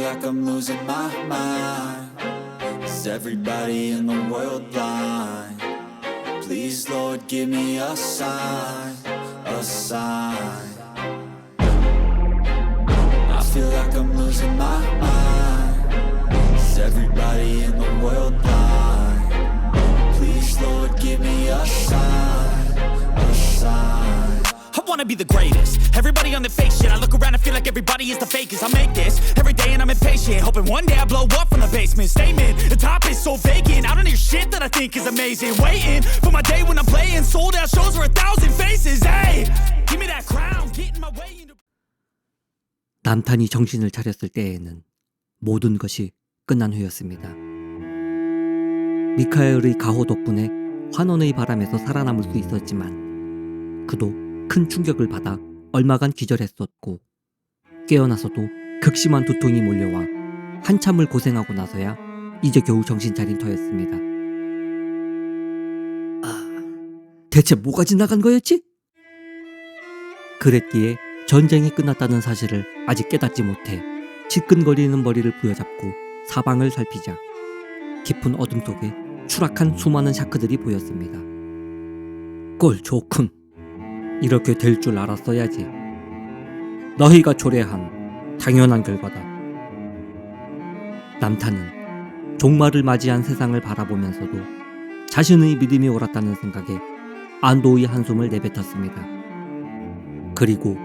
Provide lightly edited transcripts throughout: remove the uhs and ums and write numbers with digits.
like I'm losing my mind. Is everybody in the world blind? Please, Lord, give me a sign, a sign. I feel like I'm losing my mind. Is everybody in the world blind? Please, Lord, give me a sign, a sign. I wanna be the greatest. Everybody on the fake shit. I look around and feel like everybody is the fakest. I make this every day and I'm impatient, hoping one day I blow up from the basement. Statement, the top is so vacant. I don't hear shit that I think is amazing. Waiting for my day when I'm playing sold out shows for 1,000 faces. Hey, give me that crown, get in my way into... 남탄이 정신을 차렸을 때에는 모든 것이 끝난 후였습니다. 미카엘의 가호 덕분에 환원의 바람에서 살아남을 수 있었지만 그도 큰 충격을 받아 얼마간 기절했었고 깨어나서도 극심한 두통이 몰려와 한참을 고생하고 나서야 이제 겨우 정신 차린 터였습니다. 대체 뭐가 지나간 거였지? 그랬기에 전쟁이 끝났다는 사실을 아직 깨닫지 못해 지끈거리는 머리를 부여잡고 사방을 살피자 깊은 어둠 속에 추락한 수많은 샤크들이 보였습니다. 꼴 좋군. 이렇게 될 줄 알았어야지. 너희가 초래한 당연한 결과다. 남탄은 종말을 맞이한 세상을 바라보면서도 자신의 믿음이 옳았다는 생각에 안도의 한숨을 내뱉었습니다. 그리고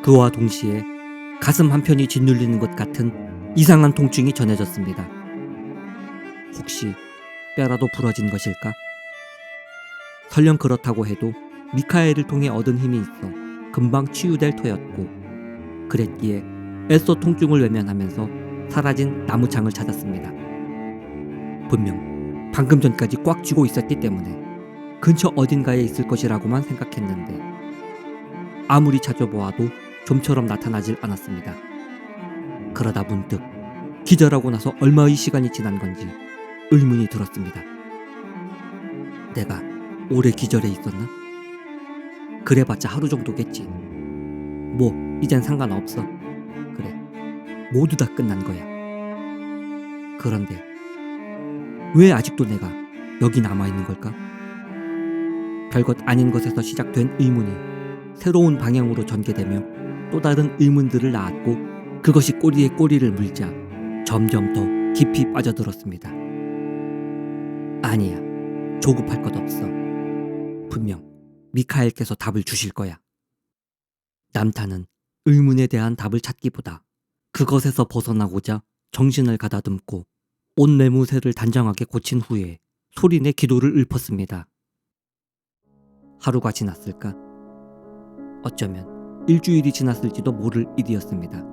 그와 동시에 가슴 한편이 짓눌리는 것 같은 이상한 통증이 전해졌습니다. 혹시 뼈라도 부러진 것일까? 설령 그렇다고 해도 미카엘을 통해 얻은 힘이 있어 금방 치유될 터였고 그랬기에 애써 통증을 외면하면서 사라진 나무창을 찾았습니다. 분명 방금 전까지 꽉 쥐고 있었기 때문에 근처 어딘가에 있을 것이라고만 생각했는데 아무리 찾아보아도 좀처럼 나타나질 않았습니다. 그러다 문득 기절하고 나서 얼마의 시간이 지난 건지 의문이 들었습니다. 내가 오래 기절해 있었나? 그래봤자 하루 정도겠지. 뭐 이젠 상관없어. 그래, 모두 다 끝난 거야. 그런데 왜 아직도 내가 여기 남아있는 걸까? 별것 아닌 것에서 시작된 의문이 새로운 방향으로 전개되며 또 다른 의문들을 낳았고 그것이 꼬리에 꼬리를 물자 점점 더 깊이 빠져들었습니다. 아니야, 조급할 것 없어. 분명 미카엘께서 답을 주실 거야. 남탄은 의문에 대한 답을 찾기보다 그것에서 벗어나고자 정신을 가다듬고 옷 매무새를 단정하게 고친 후에 소리내 기도를 읊었습니다. 하루가 지났을까? 어쩌면 일주일이 지났을지도 모를 일이었습니다.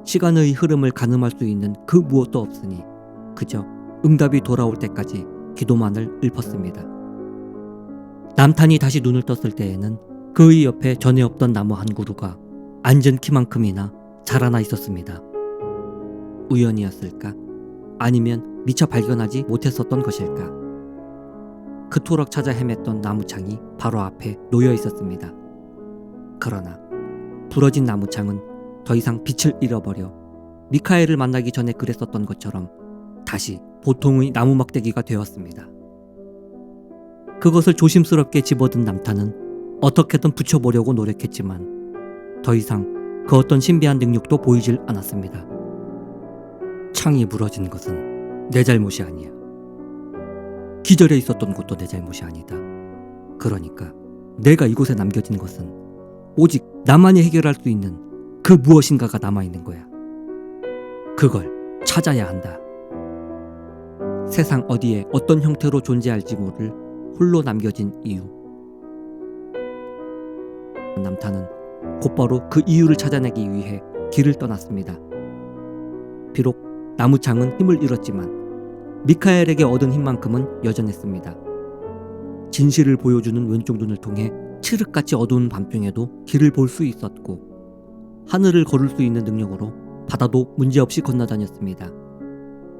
시간의 흐름을 가늠할 수 있는 그 무엇도 없으니 그저 응답이 돌아올 때까지 기도만을 읊었습니다. 남탄이 다시 눈을 떴을 때에는 그의 옆에 전에 없던 나무 한 그루가 앉은 키만큼이나 자라나 있었습니다. 우연이었을까? 아니면 미처 발견하지 못했었던 것일까? 그토록 찾아 헤맸던 나무창이 바로 앞에 놓여 있었습니다. 그러나 부러진 나무창은 더 이상 빛을 잃어버려 미카엘을 만나기 전에 그랬었던 것처럼 다시 보통의 나무 막대기가 되었습니다. 그것을 조심스럽게 집어든 남탄은 어떻게든 붙여보려고 노력했지만 더 이상 그 어떤 신비한 능력도 보이질 않았습니다. 창이 부러진 것은 내 잘못이 아니야. 기절해 있었던 것도 내 잘못이 아니다. 그러니까 내가 이곳에 남겨진 것은 오직 나만이 해결할 수 있는 그 무엇인가가 남아있는 거야. 그걸 찾아야 한다. 세상 어디에 어떤 형태로 존재할지 모를 홀로 남겨진 이유. 남탄은 곧바로 그 이유를 찾아내기 위해 길을 떠났습니다. 비록 나무창은 힘을 잃었지만 미카엘에게 얻은 힘만큼은 여전했습니다. 진실을 보여주는 왼쪽 눈을 통해 칠흑같이 어두운 밤중에도 길을 볼 수 있었고 하늘을 걸을 수 있는 능력으로 바다도 문제없이 건너다녔습니다.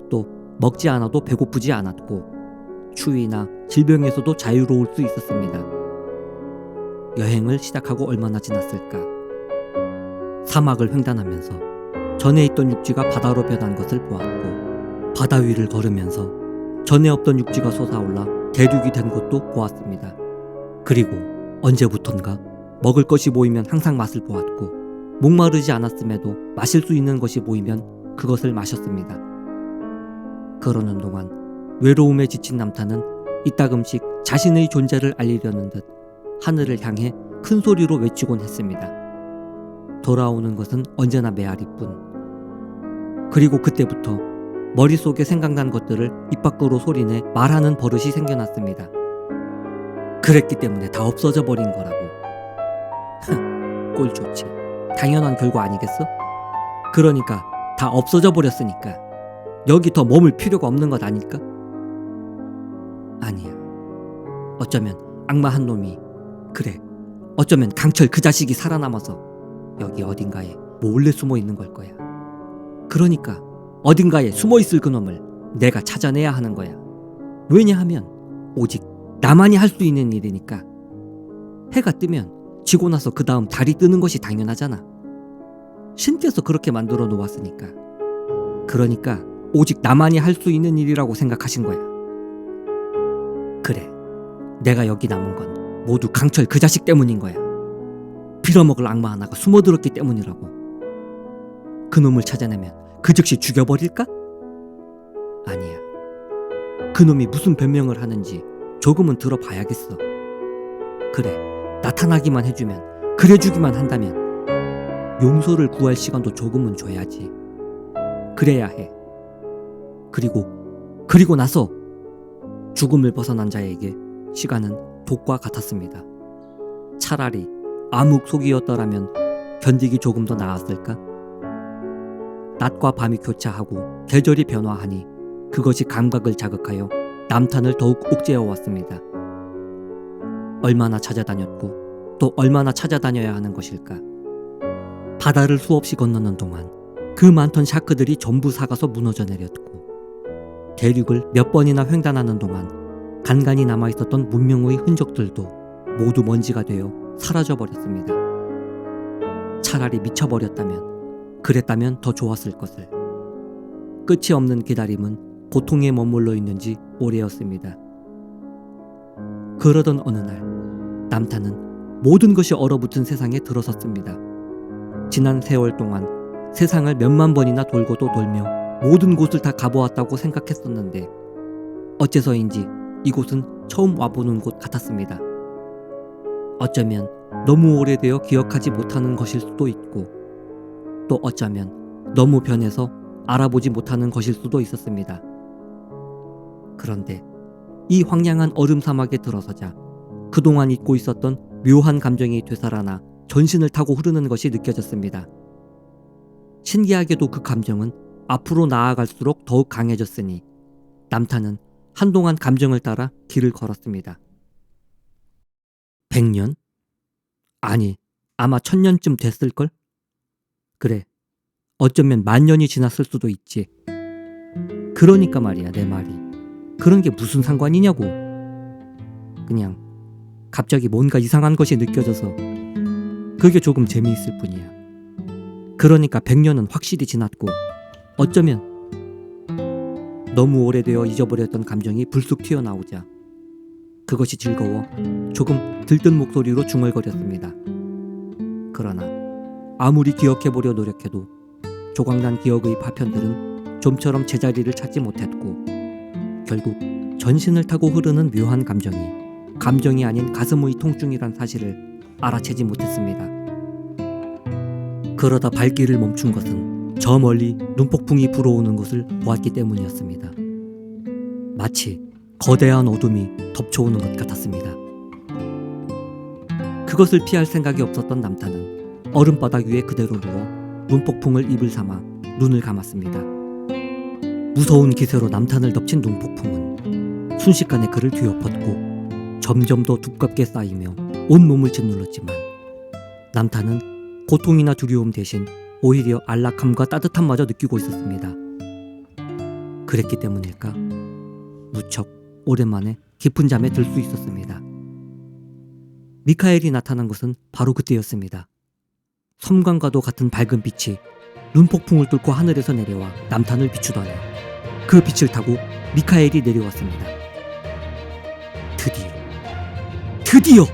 또 먹지 않아도 배고프지 않았고 추위나 질병에서도 자유로울 수 있었습니다. 여행을 시작하고 얼마나 지났을까? 사막을 횡단하면서 전에 있던 육지가 바다로 변한 것을 보았고, 바다 위를 걸으면서 전에 없던 육지가 솟아올라 대륙이 된 것도 보았습니다. 그리고 언제부턴가 먹을 것이 보이면 항상 맛을 보았고, 목마르지 않았음에도 마실 수 있는 것이 보이면 그것을 마셨습니다. 그러는 동안 외로움에 지친 남타는 이따금씩 자신의 존재를 알리려는 듯 하늘을 향해 큰 소리로 외치곤 했습니다. 돌아오는 것은 언제나 메아리뿐. 그리고 그때부터 머릿속에 생각난 것들을 입 밖으로 소리내 말하는 버릇이 생겨났습니다. 그랬기 때문에 다 없어져 버린 거라고. 꼴 좋지. 당연한 결과 아니겠어? 그러니까 다 없어져 버렸으니까 여기 더 머물 필요가 없는 것 아닐까? 아니야. 어쩌면 악마 한 놈이, 그래, 어쩌면 강철 그 자식이 살아남아서 여기 어딘가에 몰래 숨어 있는 걸 거야. 그러니까 어딘가에 숨어 있을 그놈을 내가 찾아내야 하는 거야. 왜냐하면 오직 나만이 할 수 있는 일이니까. 해가 뜨면 지고 나서 그 다음 달이 뜨는 것이 당연하잖아. 신께서 그렇게 만들어 놓았으니까. 그러니까 오직 나만이 할 수 있는 일이라고 생각하신 거야. 그래, 내가 여기 남은 건 모두 강철 그 자식 때문인 거야. 빌어먹을 악마 하나가 숨어들었기 때문이라고. 그놈을 찾아내면 그 즉시 죽여버릴까? 아니야. 그놈이 무슨 변명을 하는지 조금은 들어봐야겠어. 그래, 나타나기만 해주면, 그래주기만 한다면 용서를 구할 시간도 조금은 줘야지. 그래야 해. 그리고 나서 죽음을 벗어난 자에게 시간은 독과 같았습니다. 차라리 암흑 속이었더라면 견디기 조금 더 나았을까? 낮과 밤이 교차하고 계절이 변화하니 그것이 감각을 자극하여 남탄을 더욱 옥죄어왔습니다. 얼마나 찾아다녔고 또 얼마나 찾아다녀야 하는 것일까? 바다를 수없이 건너는 동안 그 많던 샤크들이 전부 사가서 무너져 내렸고, 대륙을 몇 번이나 횡단하는 동안 간간히 남아있었던 문명의 흔적들도 모두 먼지가 되어 사라져버렸습니다. 차라리 미쳐버렸다면, 그랬다면 더 좋았을 것을. 끝이 없는 기다림은 고통에 머물러 있는지 오래였습니다. 그러던 어느 날 남타는 모든 것이 얼어붙은 세상에 들어섰습니다. 지난 세월 동안 세상을 몇만 번이나 돌고 또 돌며 모든 곳을 다 가보았다고 생각했었는데 어째서인지 이곳은 처음 와보는 곳 같았습니다. 어쩌면 너무 오래되어 기억하지 못하는 것일 수도 있고, 또 어쩌면 너무 변해서 알아보지 못하는 것일 수도 있었습니다. 그런데 이 황량한 얼음 사막에 들어서자 그동안 잊고 있었던 묘한 감정이 되살아나 전신을 타고 흐르는 것이 느껴졌습니다. 신기하게도 그 감정은 앞으로 나아갈수록 더욱 강해졌으니 남타는 한동안 감정을 따라 길을 걸었습니다. 100년? 아니, 아마 1000년쯤 됐을걸? 그래, 어쩌면 10,000년이 지났을 수도 있지. 그러니까 말이야, 내 말이. 그런 게 무슨 상관이냐고. 그냥 갑자기 뭔가 이상한 것이 느껴져서 그게 조금 재미있을 뿐이야. 그러니까 100년은 확실히 지났고, 어쩌면 너무 오래되어 잊어버렸던 감정이 불쑥 튀어나오자 그것이 즐거워 조금 들뜬 목소리로 중얼거렸습니다. 그러나 아무리 기억해보려 노력해도 조각난 기억의 파편들은 좀처럼 제자리를 찾지 못했고, 결국 전신을 타고 흐르는 묘한 감정이 아닌 가슴의 통증이란 사실을 알아채지 못했습니다. 그러다 발길을 멈춘 것은 저 멀리 눈폭풍이 불어오는 것을 보았기 때문이었습니다. 마치 거대한 어둠이 덮쳐오는 것 같았습니다. 그것을 피할 생각이 없었던 남타는 얼음바닥 위에 그대로 누워 눈폭풍을 입을 삼아 눈을 감았습니다. 무서운 기세로 남탄을 덮친 눈폭풍은 순식간에 그를 뒤엎었고 점점 더 두껍게 쌓이며 온몸을 짓눌렀지만 남탄은 고통이나 두려움 대신 오히려 안락함과 따뜻함마저 느끼고 있었습니다. 그랬기 때문일까? 무척 오랜만에 깊은 잠에 들 수 있었습니다. 미카엘이 나타난 것은 바로 그때였습니다. 섬광과도 같은 밝은 빛이 눈폭풍을 뚫고 하늘에서 내려와 남탄을 비추더니 그 빛을 타고 미카엘이 내려왔습니다. 드디어